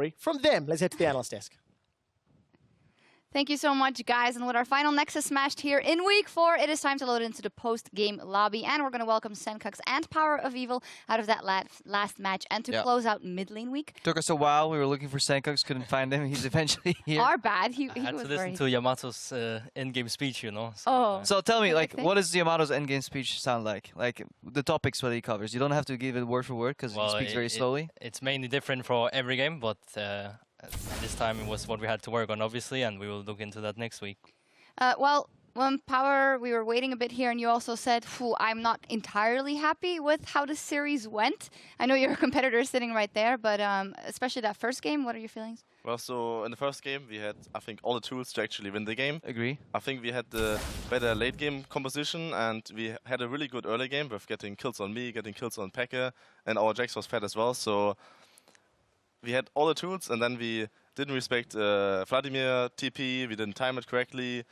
story from them. Let's head to the analyst desk. Thank you so much, guys. And with our final Nexus matched here in Week 4, it is time to load into the post-game lobby. And we're going to welcome Senpai and Power of Evil out of that last match and to close out mid-lane week. Took us a while. We were looking for Senpai, couldn't find him. He's eventually here. Our bad. He I had was to listen to Yamato's in-game speech, you know. So, So tell me, like, what does Yamato's endgame speech sound like? Like, the topics what he covers. You don't have to give it word for word, because he speaks very slowly. It's mainly different for every game, but this time it was what we had to work on, obviously, and we will look into that next week. well, when Power, we were waiting a bit here, and you also said, I'm not entirely happy with how the series went. I know your competitor is sitting right there, but especially that first game, what are your feelings? Well, so in the first game, we had, I think, all the tools to actually win the game. Agree. I think we had the better late game composition, and we had a really good early game with getting kills on me, getting kills on Pekka, and our Jax was fed as well. So we had all the tools, and then we didn't respect Vladimir TP, we didn't time it correctly.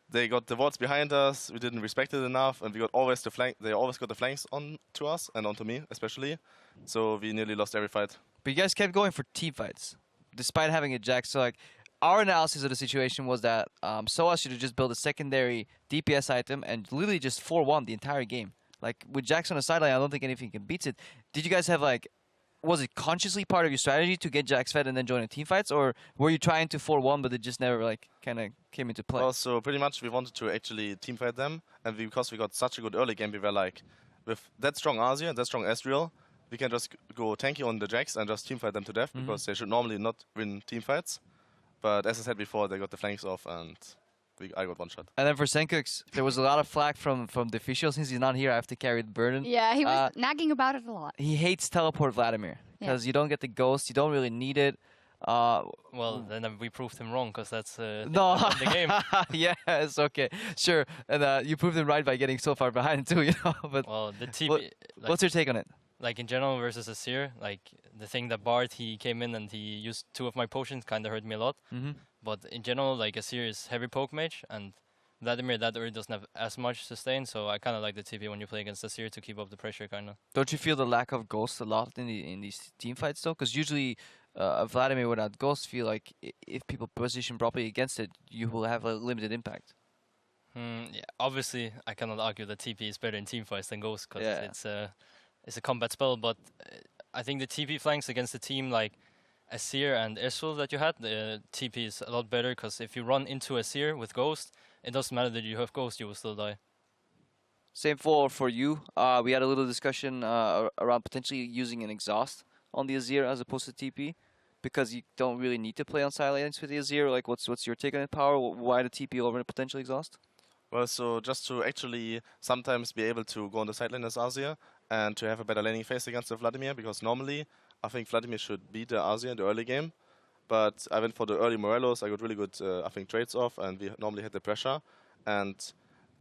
They got the wards behind us, we didn't respect it enough, and we got always the flank. They always got the flanks on to us and onto me, especially. So we nearly lost every fight. But you guys kept going for team fights, despite having a Jax. So, like, our analysis of the situation was that Soa should have just built a secondary DPS item and literally just 4-1 the entire game. Like, with Jax on the sideline, I don't think anything can beat it. Did you guys have, like, was it consciously part of your strategy to get Jax fed and then join the team fights, or were you trying to 4-1 but it just never like kind of came into play? Well, so pretty much we wanted to actually team fight them, and because we got such a good early game, we were like, with that strong Azir and that strong Ezreal, we can just go tanky on the Jax and just team fight them to death, because they should normally not win team fights. But as I said before, they got the flanks off and I got one shot. And then for Senpai, there was a lot of flack from the official. Since he's not here, I have to carry the burden. Yeah, he was nagging about it a lot. He hates teleport Vladimir because you don't get the ghost, you don't really need it. Well, then we proved him wrong, because that's no. the game. Yes, okay, sure. And you proved him right by getting so far behind too, you know. But well, the TP. What's your take on it? Like in general versus Asir, like the thing that Bard, he came in and he used 2 of my potions, kind of hurt me a lot. But in general, like Asir is heavy poke mage, and Vladimir, that already doesn't have as much sustain, so I kind of like the TP when you play against Asir to keep up the pressure, kind of. Don't you feel the lack of ghost a lot in these team fights though? Because usually Vladimir without ghost, feel like if people position properly against it, you will have a limited impact. Yeah, obviously I cannot argue that TP is better in team fights than ghost, because it's a combat spell, but I think the TP flanks against a team like Asir and Ezreal that you had, the TP is a lot better, because if you run into Asir with Ghost, it doesn't matter that you have Ghost, you will still die. Same for you. We had a little discussion around potentially using an exhaust on the Azir as opposed to TP, because you don't really need to play on side lanes with the Azir. Like, what's your take on it, Power? Why the TP over the potential exhaust? Well, so just to actually sometimes be able to go on the side lane as Azir and to have a better laning phase against the Vladimir, because normally I think Vladimir should beat the Azir in the early game, but I went for the early Morelos. I got really good, I think, trades off, and we normally had the pressure. And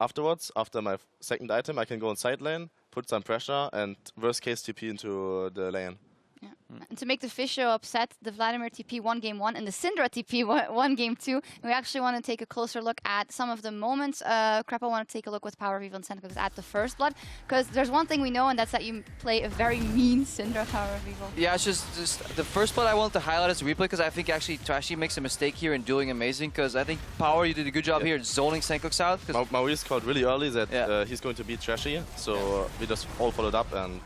afterwards, after my second item, I can go on side lane, put some pressure, and worst case TP into the lane. Yeah. And to make the fish show upset, the Vladimir TP won game 1 and the Syndra TP won game 2. And we actually want to take a closer look at some of the moments. Krappa want to take a look with Power of Evil and Senpai at the first blood, because there's one thing we know, and that's that you play a very mean Syndra Power of Evil. Yeah, it's just the first blood I wanted to highlight as a replay, because I think actually Trashy makes a mistake here in doing amazing, because I think Power, you did a good job here zoning Senpai out. Maurice called really early that he's going to beat Trashy, so we just all followed up, and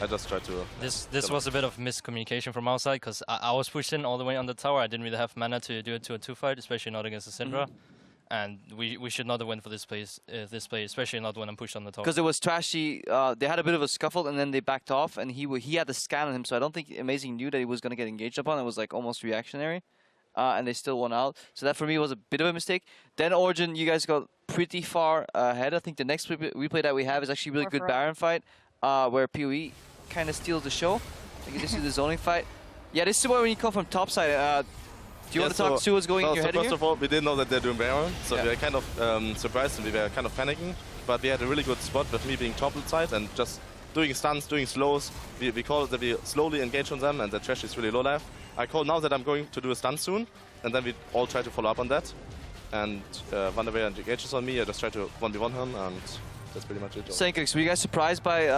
I just tried to... This was a bit of miscommunication from our side, because I was pushed in all the way on the tower. I didn't really have mana to do it to a 2-fight, especially not against the Syndra. And we should not have went for this play, especially not when I'm pushed on the top. Because it was Trashy, they had a bit of a scuffle and then they backed off, and he had the scan on him, so I don't think Amazing knew that he was going to get engaged upon. It was like almost reactionary, and they still won out. So that for me was a bit of a mistake. Then Origin, you guys got pretty far ahead. I think the next replay that we have is actually a really good Baron fight, where PoE kind of steals the show. I think this is the zoning fight. Yeah, this is where we come from top side. Do you want to talk to what's going in your head first here? of all, we didn't know that they're doing Baron, so we were kind of surprised and we were kind of panicking. But we had a really good spot with me being top side and just doing stuns, doing slows. We call it that we slowly engage on them, and the trash is really low life. I call now that I'm going to do a stun soon, and then we all try to follow up on that. And Van der Weyer engages on me, I just try to 1v1 him, and that's pretty much it. Senpai, were you guys surprised by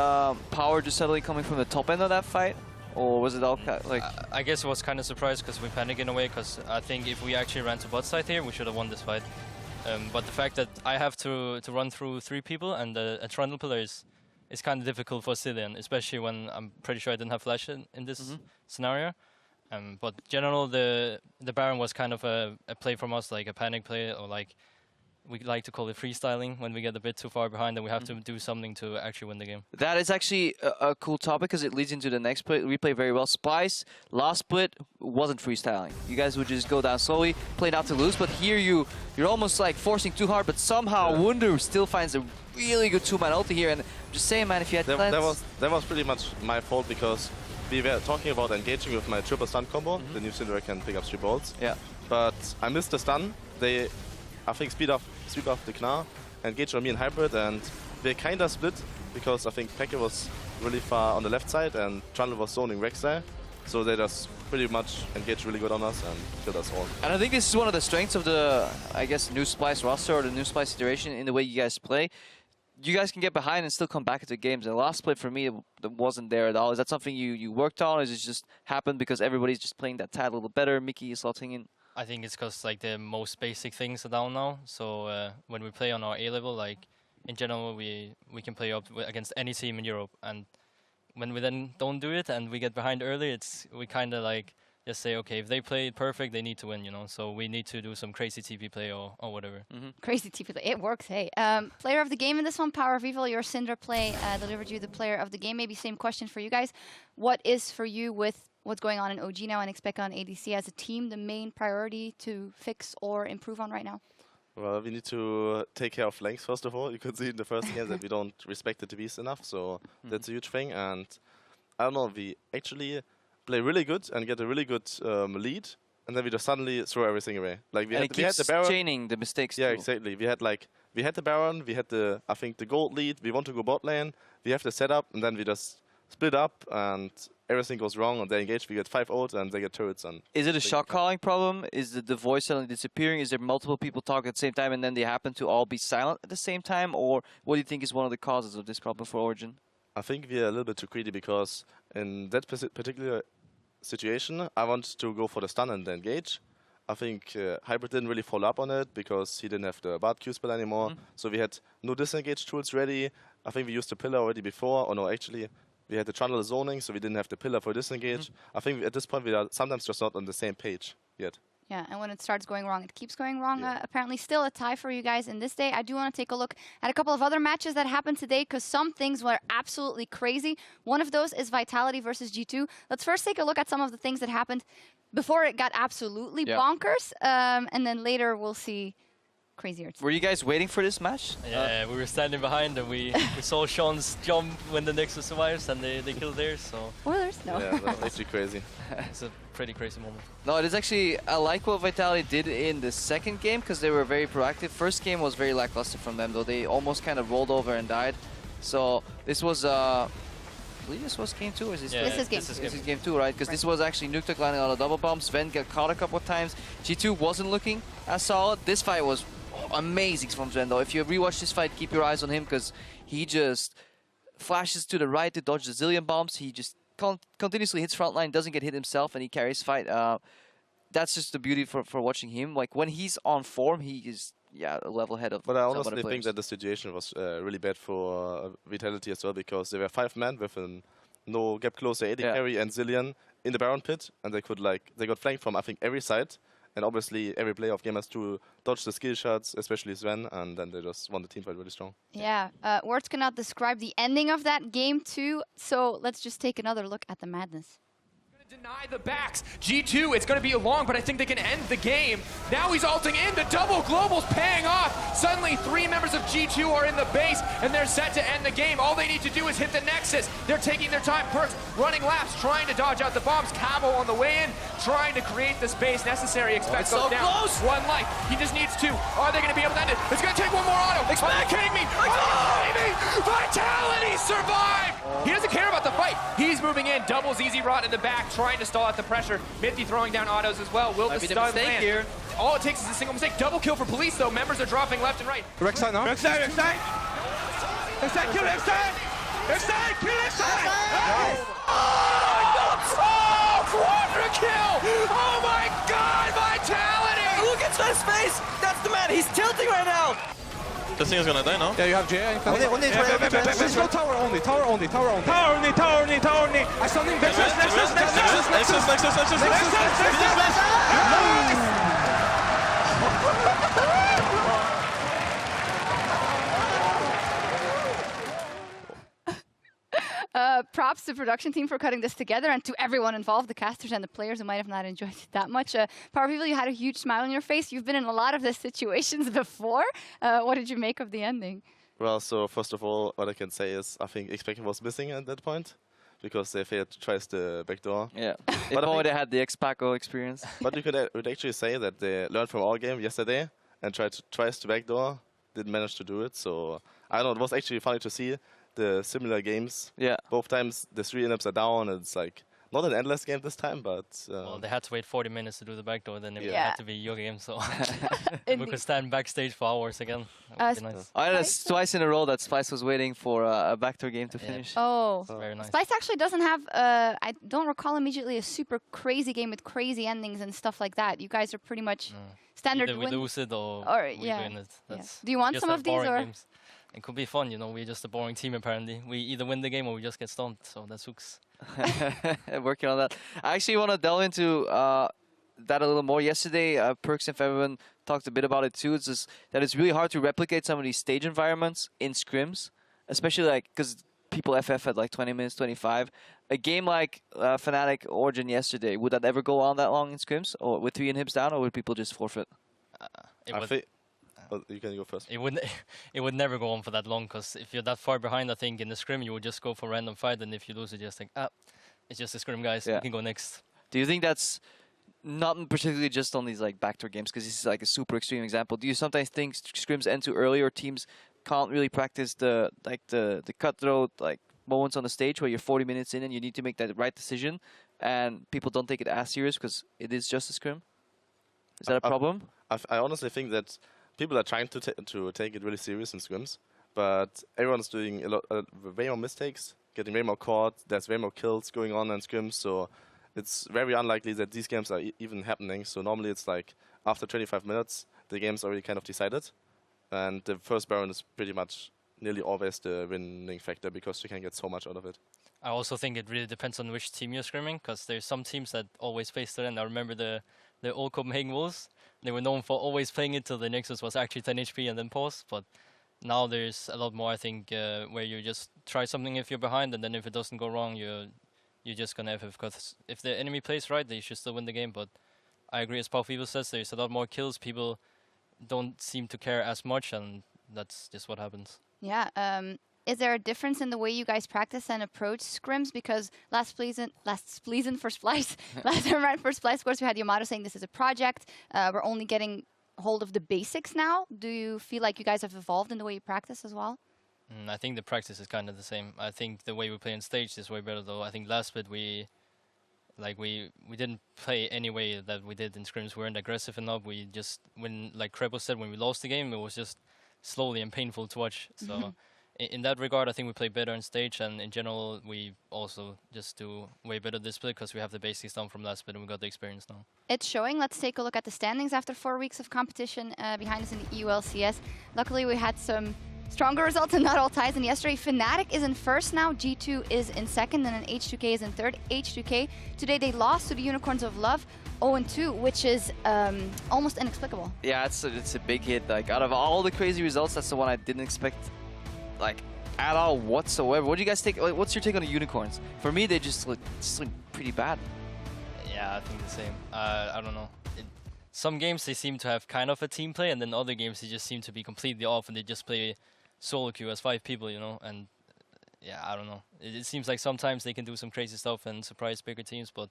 Power just suddenly coming from the top end of that fight? or was it all like? I guess I was kind of surprised because we panicked in a way, because I think if we actually ran to bot side here, we should have won this fight. But the fact that I have to run through 3 people and a trundle pillar is kind of difficult for Cillian, especially when I'm pretty sure I didn't have flash in this scenario. But general, the Baron was kind of a play from us, like a panic play, or like we like to call it freestyling when we get a bit too far behind and we have to do something to actually win the game. That is actually a cool topic because it leads into the next play. We play very well. Spice, last split, wasn't freestyling. You guys would just go down slowly, play not to lose, but here you're almost like forcing too hard, but somehow Wunder still finds a really good 2-man ulti here. And I'm just saying, man, if you had that was pretty much my fault because we were talking about engaging with my triple stun combo. The new Syndra can pick up 3 bolts. Yeah. But I missed the stun. They, I think, sweep up the Gnar, engaged on me in hybrid, and they kind of split because I think Pekka was really far on the left side and Trundle was zoning Rek'Sai. So they just pretty much engaged really good on us and killed us all. And I think this is one of the strengths of the, I guess, new Splice roster or the new Splice iteration in the way you guys play. You guys can get behind and still come back into games. And the last split for me, it wasn't there at all. Is that something you worked on, or is it just happened because everybody's just playing that tad a little better? Mickey is slotting in. I think it's because like the most basic things are down now. So when we play on our A level, like in general, we can play up against any team in Europe. And when we then don't do it and we get behind early, we kind of like just say, okay, if they play it perfect, they need to win, you know. So we need to do some crazy TP play or whatever. Crazy TP play, it works, hey. Player of the game in this one, Power of Evil, your Syndra play delivered you the player of the game. Maybe same question for you guys. What is for you with what's going on in OG now and Xpeke on ADC as a team the main priority to fix or improve on right now? Well, we need to take care of flanks first of all. You could see in the first game that we don't respect the TVs enough, so that's a huge thing. And I don't know, we actually play really good and get a really good lead, and then we just suddenly throw everything away. Like we had the Baron, chaining the mistakes. Yeah, too. exactly. We had the Baron, we had I think the gold lead. We want to go bot lane. We have the setup, and then we just split up and everything goes wrong, and they engage. We get 5 ult and they get turrets. And is it a shot calling problem? Is the voice suddenly disappearing? Is there multiple people talking at the same time and then they happen to all be silent at the same time? Or what do you think is one of the causes of this problem for Origin? I think we are a little bit too greedy because in that particular situation, I want to go for the stun and then engage. I think Hybrid didn't really follow up on it because he didn't have the Bard Q spell anymore. So we had no disengage tools ready. I think we used the pillar already before. Or no, actually, we had the trundle zoning, so we didn't have the pillar for disengage. I think at this point we are sometimes just not on the same page yet. Yeah, and when it starts going wrong, it keeps going wrong. Apparently still a tie for you guys in this day. I do want to take a look at a couple of other matches that happened today because some things were absolutely crazy. One of those is Vitality versus G2. Let's first take a look at some of the things that happened before it got absolutely bonkers, and then later we'll see crazier. Were you guys waiting for this match? Yeah, we were standing behind and we saw Sean's jump when the Nexus survives and they killed theirs, so... Spoilers? No. Yeah, that's actually crazy. It's a pretty crazy moment. No, it is actually... I like what Vitality did in the second game because they were very proactive. First game was very lackluster from them, though. They almost kind of rolled over and died. So this was... I believe this was game 2, or is this This is game 2, right? Because this was actually Nuketook landing on a double bomb. Sven got caught a couple of times. G2 wasn't looking as solid. This fight was amazing from Sven, though. If you rewatch this fight, keep your eyes on him because he just flashes to the right to dodge the zillion bombs. He just continuously hits frontline, doesn't get hit himself, and he carries fight. That's just the beauty for watching him. Like when he's on form, he is a level ahead of. But I honestly think that the situation was really bad for Vitality as well because there were 5 men with a no gap closer AD carry and Zillion in the Baron pit, and they got flanked from I think every side. And obviously, every player of game has to dodge the skill shots, especially Sven, and then they just won the team fight really strong. Yeah, words cannot describe the ending of that game too, so let's just take another look at the madness. Deny the backs. G2, it's going to be long, but I think they can end the game. Now he's ulting in. The double global's paying off. Suddenly, 3 members of G2 are in the base, and they're set to end the game. All they need to do is hit the Nexus. They're taking their time. Perks running laps, trying to dodge out the bombs. Cabo on the way in, trying to create the space necessary. Expect goes down. Close. 1 life. He just needs 2. Are they going to be able to end it? It's going to take 1 more auto. Are you kidding me? Vitality survived! He doesn't care about the fight. He's moving in. Doubles Easy Rot in the back, trying to stall out the pressure. Mithy throwing down autos as well. Will the stun land? Here. All it takes is a single mistake. Double kill for police, though. Members are dropping left and right. Rek'Sai now. Rek'Sai, kill Rek'Sai! Rek'Sai, kill Rek'Sai! Oh, Oh my God, Vitality! Look at his face! That's the man! He's tilting right now! The thing is gonna die now. Yeah, you have Jay. Let's go tower only. Tower only. I saw him. Props to the production team for cutting this together, and to everyone involved, the casters and the players who might have not enjoyed it that much. Power People, you had a huge smile on your face. You've been in a lot of these situations before. What did you make of the ending? Well, so first of all, what I can say is I think X-Pac was missing at that point because they failed to try the backdoor. Yeah. If only they had the X-Paco experience. But you would actually say that they learned from our game yesterday and tries to backdoor, didn't manage to do it. So I don't know, it was actually funny to see the similar games. Yeah. Both times the 3 inhips are down. It's like not an endless game this time, but Well, they had to wait 40 minutes to do the backdoor, then it Yeah. had to be your game, so we could stand backstage for hours again. That would be nice. That's twice in a row that Spice was waiting for a backdoor game to Yeah. finish. Oh. Very nice. Spice actually doesn't have, I don't recall immediately, a super crazy game with crazy endings and stuff like that. You guys are pretty much standard Either we win. lose it or we yeah. win it. That's Do you want just some have of these, boring or? games. It could be fun, you know. We're just a boring team apparently. We either win the game or we just get stumped, so that sucks. Working on that. I actually want to delve into that a little more. Yesterday, Perks and Feverin talked a bit about it too. It's just that it's really hard to replicate some of these stage environments in scrims, especially like because people FF at like 20 minutes, 25. A game like Fnatic Origin yesterday, would that ever go on that long in scrims, or with 3 inhibs down, or would people just forfeit? You can go first. It would never go on for that long, because if you're that far behind, I think in the scrim you would just go for random fight, and if you lose, you just think, it's just a scrim, guys. Yeah. We can go next. Do you think that's not particularly just on these like backdoor games, because this is like a super extreme example? Do you sometimes think scrims end too early, or teams can't really practice the cutthroat like moments on the stage where you're 40 minutes in and you need to make that right decision, and people don't take it as serious because it is just a scrim? Is that a problem? I honestly think that people are trying to take it really serious in scrims, but everyone's doing way more mistakes, getting way more caught. There's way more kills going on in scrims, so it's very unlikely that these games are even happening. So normally it's like after 25 minutes, the game's already kind of decided, and the first Baron is pretty much nearly always the winning factor because you can get so much out of it. I also think it really depends on which team you're scrimming, because there's some teams that always face the end. I remember the old Copenhagen Wolves. They were known for always playing it till the Nexus was actually 10 HP and then pause. But now there's a lot more, I think, where you just try something if you're behind, and then if it doesn't go wrong, you're just gonna FF. Because if the enemy plays right, they should still win the game. But I agree, as Paul Feeble says, there's a lot more kills. People don't seem to care as much, and that's just what happens. Yeah. Is there a difference in the way you guys practice and approach scrims? Because last season for Splice, last round for Splice, of course, we had Yamato saying this is a project. We're only getting hold of the basics now. Do you feel like you guys have evolved in the way you practice as well? I think the practice is kind of the same. I think the way we play on stage is way better, though. I think last bit we didn't play any way that we did in scrims. We weren't aggressive enough. We just, like Krepo said, when we lost the game, it was just slowly and painful to watch. So. In that regard, I think we play better on stage, and in general, we also just do way better this split because we have the basics down from last split and we got the experience now. It's showing. Let's take a look at the standings after 4 weeks of competition behind us in the EU LCS. Luckily, we had some stronger results and not all ties. And yesterday, Fnatic is in first now, G2 is in second, and then H2K is in third. H2K, today they lost to the Unicorns of Love, 0-2, which is almost inexplicable. Yeah, it's a big hit. Like, out of all the crazy results, that's the one I didn't expect, like, at all whatsoever. What do you guys think? Like, what's your take on the Unicorns? For me, they just look pretty bad. Yeah, I think the same. I don't know. Some games they seem to have kind of a team play, and then other games they just seem to be completely off, and they just play solo queue as 5 people, you know. And yeah, I don't know. It seems like sometimes they can do some crazy stuff and surprise bigger teams, but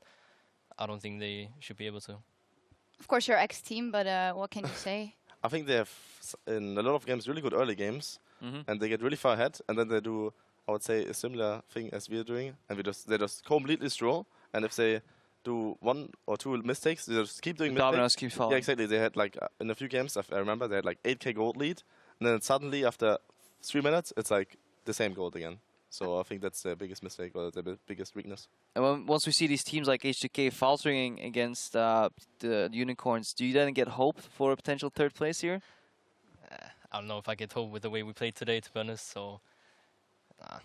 I don't think they should be able to. Of course, you're ex-team, but what can you say? I think they have, in a lot of games, really good early games, and they get really far ahead, and then they do, I would say, a similar thing as we're doing, and they just completely stroll, and if they do 1 or 2 mistakes, they just keep doing Dominoes keep falling. Yeah, exactly. They had, like, in a few games, I remember, they had, like, 8k gold lead, and then suddenly, after 3 minutes, it's, like, the same gold again. So I think that's the biggest mistake or the biggest weakness. And once we see these teams like H2K faltering against the Unicorns, do you then get hope for a potential third place here? I don't know if I get hope with the way we played today, to be honest. So,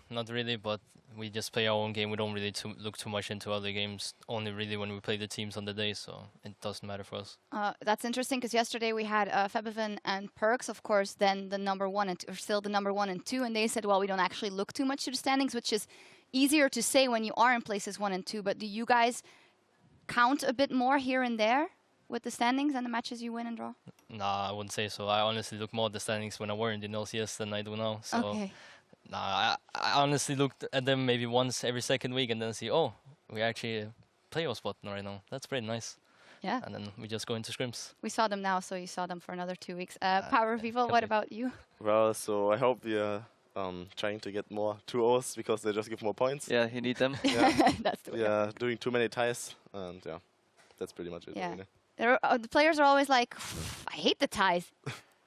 not really. But we just play our own game. We don't really look too much into other games. Only really when we play the teams on the day. So it doesn't matter for us. That's interesting because yesterday we had Febivin and Perks, of course, then the number 1 and 2, or still the number 1 and 2, and they said, well, we don't actually look too much to the standings, which is easier to say when you are in places 1 and 2. But do you guys count a bit more here and there with the standings and the matches you win and draw? Nah, I wouldn't say so. I honestly look more at the standings when I were in the LCS than I do now. So, Okay. nah, I honestly looked at them maybe once every second week and then see, oh, we actually play our spot right now. That's pretty nice. Yeah. And then we just go into scrims. We saw them now, so you saw them for another 2 weeks. Power Vivo, what about you? Well, so I hope we are trying to get more 2-0s because they just give more points. Yeah, you need them. Yeah. That's the way. We are doing too many ties, and yeah, that's pretty much it. Yeah. Really. The players are always like, I hate the ties.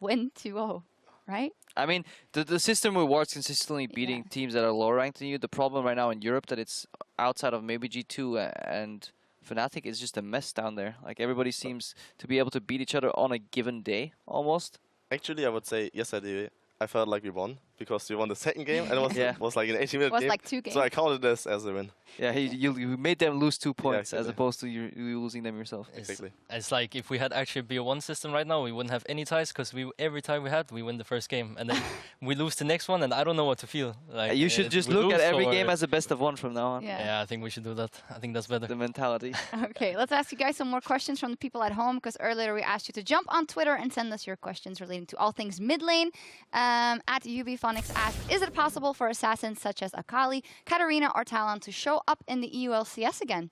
Win 2-0, right? I mean, the system rewards consistently beating teams that are lower ranked than you. The problem right now in Europe that it's outside of maybe G2 and Fnatic is just a mess down there. Like everybody seems to be able to beat each other on a given day, almost. Actually, I would say yesterday I felt like we won because we won the second game and it was like an 80-minute It was game. like 2 games. So I counted this as a win. Yeah, you made them lose 2 points as exactly. opposed to you losing them yourself. Exactly. It's like if we had actually BO1 system right now, we wouldn't have any ties because every time we win the first game and then we lose the next one and I don't know what to feel. Like You should just we look lose at every or- game as a best of 1 from now on. Yeah, I think we should do that. I think that's better. The mentality. Okay, let's ask you guys some more questions from the people at home because earlier we asked you to jump on Twitter and send us your questions relating to all things mid lane. At UBphonics asked, is it possible for assassins such as Akali, Katarina, or Talon to show up in the EU LCS again?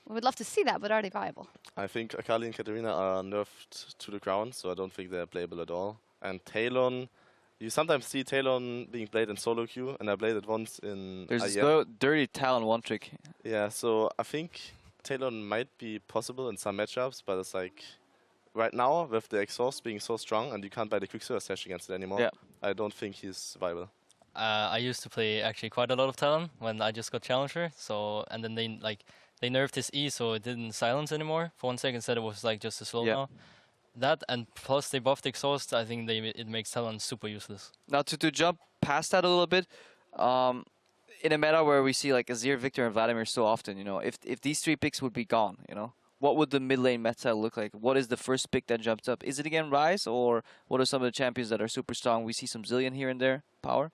We would love to see that, but are they viable? I think Akali and Katarina are nerfed to the ground, so I don't think they're playable at all. And Talon, you sometimes see Talon being played in solo queue, and I played it once in There's this IEM. dirty Talon 1 trick. Yeah, so I think Talon might be possible in some matchups, but it's like right now with the exhaust being so strong and you can't buy the Quicksilver Sash against it anymore. Yeah. I don't think he's viable. I used to play actually quite a lot of Talon when I just got Challenger. So and then they nerfed his E, so it didn't silence anymore for 1 second. Instead, it was like just a slow now. That and plus they buffed exhaust. I think it makes Talon super useless. Now to jump past that a little bit, in a meta where we see like Azir, Victor, and Vladimir so often, you know, if these 3 picks would be gone, you know, what would the mid lane meta look like? What is the first pick that jumps up? Is it again Ryze, or what are some of the champions that are super strong? We see some Zillion here and there. Power.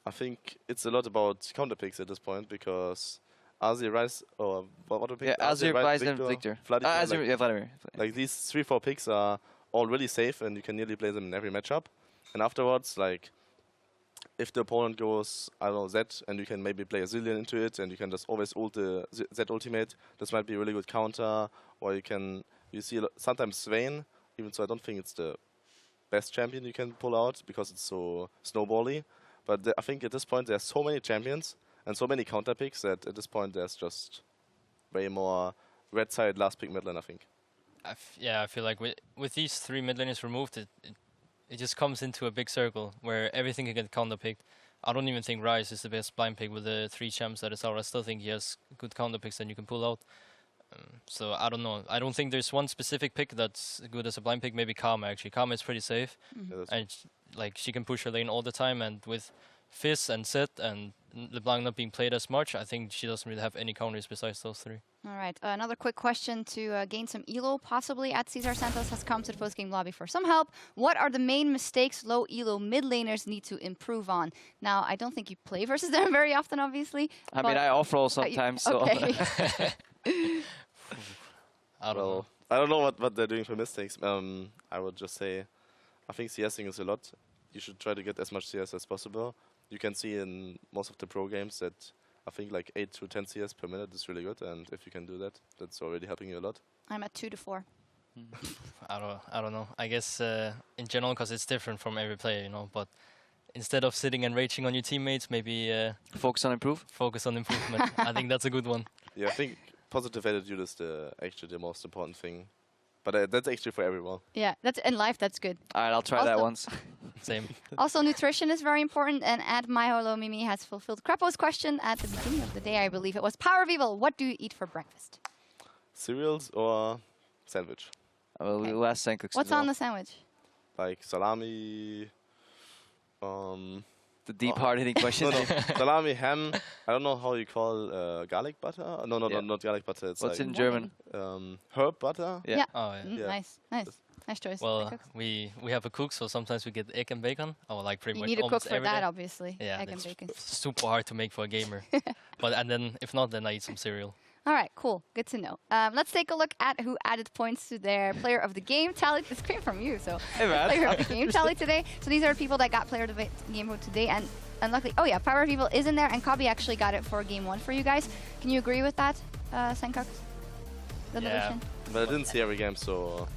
I think it's a lot about counter picks at this point because Azir, Ryze, or what do we pick? Yeah, Azir, Ryze, and Victor. Vladimir, Azir, Vladimir. like these 3-4 picks are all really safe and you can nearly play them in every matchup. And afterwards, like, if the opponent goes, I don't know, Z, and you can maybe play a Zillion into it, and you can just always ult the Z ultimate, this might be a really good counter. Or you see sometimes Swain, even so I don't think it's the best champion you can pull out because it's so snowbally. But I think at this point there's so many champions and so many counter picks that at this point there's just way more red side last pick mid lane, I think. I feel like with these 3 mid laners removed, it just comes into a big circle where everything can get counter picked. I don't even think Ryze is the best blind pick with the 3 champs that is out. I still think he has good counter picks that you can pull out. So I don't know. I don't think there's one specific pick that's good as a blind pick. Maybe Karma actually. Karma is pretty safe, and like she can push her lane all the time. And with Fizz and Zed and LeBlanc not being played as much, I think she doesn't really have any counters besides those 3. All right, another quick question to gain some elo, possibly at Cesar Santos has come to the post-game lobby for some help. What are the main mistakes low elo mid laners need to improve on? Now, I don't think you play versus them very often, obviously. I mean, I off-roll sometimes, so... Okay. I don't know. I don't know what they're doing for mistakes. I would just say, I think CSing is a lot. You should try to get as much CS as possible. You can see in most of the pro games that I think like 8 to 10 CS per minute is really good, and if you can do that, that's already helping you a lot. I'm at 2 to 4. I don't know. I guess in general, because it's different from every player, you know. But instead of sitting and raging on your teammates, maybe focus on improvement. I think that's a good one. Yeah, I think positive attitude is actually the most important thing. But that's actually for everyone. Yeah, that's in life. That's good. All right, I'll try that once. Same. Also, nutrition is very important, and at My Hello Mimi has fulfilled Crepo's question at the beginning of the day, I believe it was. Power of Evil, what do you eat for breakfast? Cereals or sandwich? Well, we'll ask Senkox. What's on the sandwich? Like salami. The deep, hard-hitting question. No, salami, ham. I don't know how you call garlic butter. No, not garlic butter. It's What's like in German? herb butter. Yeah. Oh, yeah. Yeah. Nice choice. Well, Senkox. we have a cook, so sometimes we get egg and bacon. Or like pretty You much need a cook almost for every that, day. obviously. Yeah, Egg and it's bacon. super hard to make for a gamer. And then if not, then I eat some cereal. All right, cool. Good to know. Let's take a look at who added points to their player of the game tally. This came from you, so Hey, man. player of the game tally today. So these are people that got player of the game vote today, and luckily, oh yeah, Power of Evil is in there, and Kabi actually got it for game 1 for you guys. Can you agree with that, Senkox? The Yeah. division? But I didn't see every game, so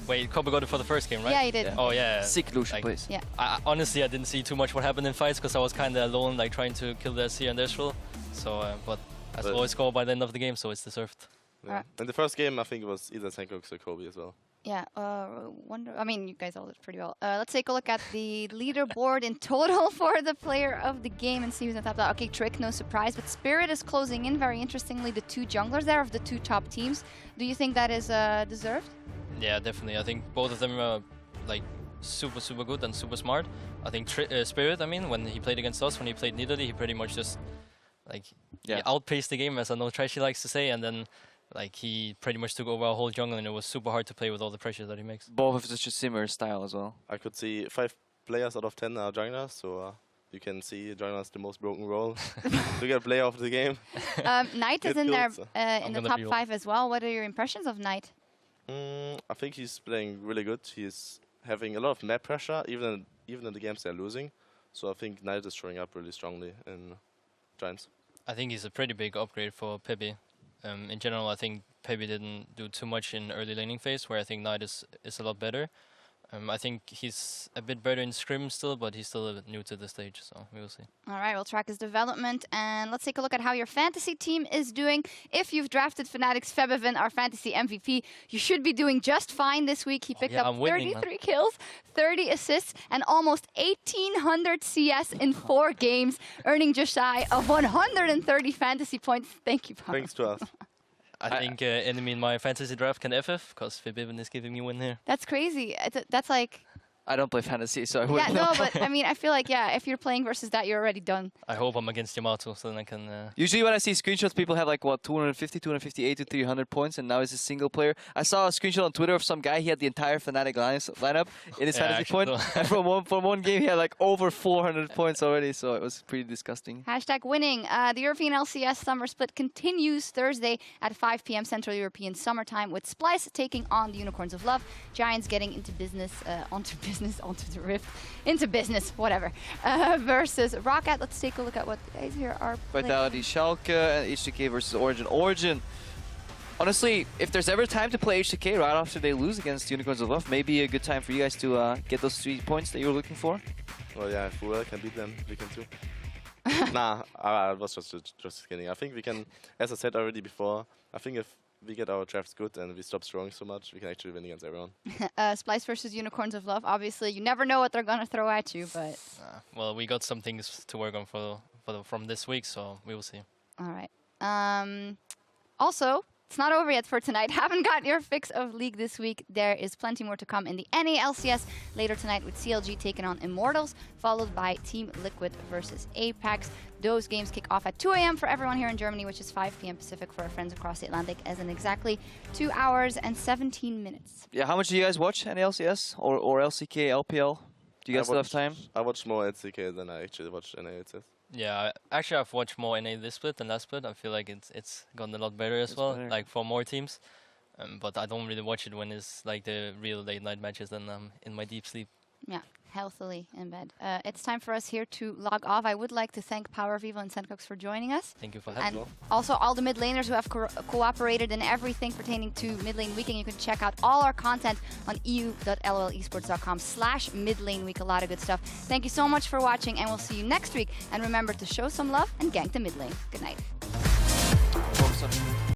Wait, Kobe got it for the first game, right? Yeah, he did. Yeah. Oh yeah. Sick Lucian, Like- please. Yeah. Honestly, I didn't see too much what happened in fights because I was kind of alone, like trying to kill the Seer and the Israel. So, but I saw a score by the end of the game, so it's deserved. yeah. Alright. In the first game, I think it was either Senkox or Kobe as well. Yeah, I mean, you guys all did pretty well. Let's take a look at the leaderboard in total for the player of the game and see who's on top of that. Okay, Trick, no surprise, but Spirit is closing in. Very interestingly, the 2 junglers there of the 2 top teams. Do you think that is deserved? Yeah, definitely. I think both of them are like super good and super smart. I think Spirit, I mean, when he played against us, when he played Nidalee, he pretty much just like he outpaced the game, as I know Trashy likes to say, and then like he pretty much took over our whole jungle, and it was super hard to play with all the pressure that he makes. Both have such a similar style as well. I could see 5 players out of 10 are junglers, so you can see junglers the most broken role to get player of the game. Knight is Get in there killed, in the gonna top be 5 as well. What are your impressions of Knight? I think he's playing really good. He's having a lot of map pressure, even in the games they're losing. So I think Knight is showing up really strongly in Giants. I think he's a pretty big upgrade for Pepe. In general, I think Pepe didn't do too much in early laning phase, where I think Knight is a lot better. I think he's a bit better in Scrim still, but he's still a bit new to the stage, so we will see. All right, we'll track his development, and let's take a look at how your fantasy team is doing. If you've drafted Fnatic's Febiven, our fantasy MVP, you should be doing just fine this week. He picked up I'm winning, 33 kills, 30 assists, and almost 1,800 CS in 4 games, earning just shy of 130 fantasy points. Thank you, Papa. Thanks to us. I think enemy in my fantasy draft can FF, because Febiven is giving me win here. That's crazy. That's like... I don't play fantasy, so I Yeah, wouldn't no, know. but I mean, I feel like, yeah, if you're playing versus that, you're already done. I hope I'm against Yamato, so then I can... Usually when I see screenshots, people have like, what, 250, 258 to 300 points, and now he's a single player. I saw a screenshot on Twitter of some guy, he had the entire Fnatic lineup in his Yeah, fantasy actually point, so. and from one game he had like over 400 points already, so it was pretty disgusting. Hashtag winning. The European LCS Summer Split continues Thursday at 5 p.m. Central European Summertime with Splice taking on the Unicorns of Love. Giants getting into business, onto the Rift, into business, whatever, versus Rocket. Let's take a look at what the guys here are playing. Vitality, Schalke, and HTK versus Origin. Origin, honestly, if there's ever time to play HTK right after they lose against Unicorns of Love, maybe a good time for you guys to get those 3 points that you were looking for. Well, yeah, if we can beat them, we can too. Nah, I was just kidding. I think we can, as I said already before, I think if we get our drafts good and we stop throwing so much, we can actually win against everyone. Splice versus Unicorns of Love. Obviously, you never know what they're going to throw at you, but... well, we got some things to work on from this week, so we will see. All right. Also, it's not over yet for tonight. Haven't got your fix of League this week. There is plenty more to come in the NA LCS later tonight with CLG taking on Immortals, followed by Team Liquid versus Apex. Those games kick off at 2 a.m. for everyone here in Germany, which is 5 p.m. Pacific for our friends across the Atlantic, as in exactly 2 hours and 17 minutes. Yeah, how much do you guys watch NALCS or LCK, LPL? Do you guys still have time? I watch more LCK than I actually watch NALCS. Yeah, actually I've watched more NA this split than last split. I feel like it's gotten a lot better as well, better. like for more teams. But I don't really watch it when it's like the real late night matches, then I'm in my deep sleep. Yeah, healthily in bed. It's time for us here to log off. I would like to thank Power of Evil and Senkox for joining us. Thank you for having And me. also all the mid laners who have cooperated in everything pertaining to Mid Lane Weekend. You can check out all our content on eu.llesports.com/midlaneweek. A lot of good stuff. Thank you so much for watching, and we'll see you next week. And remember to show some love and gank the mid lane. Good night.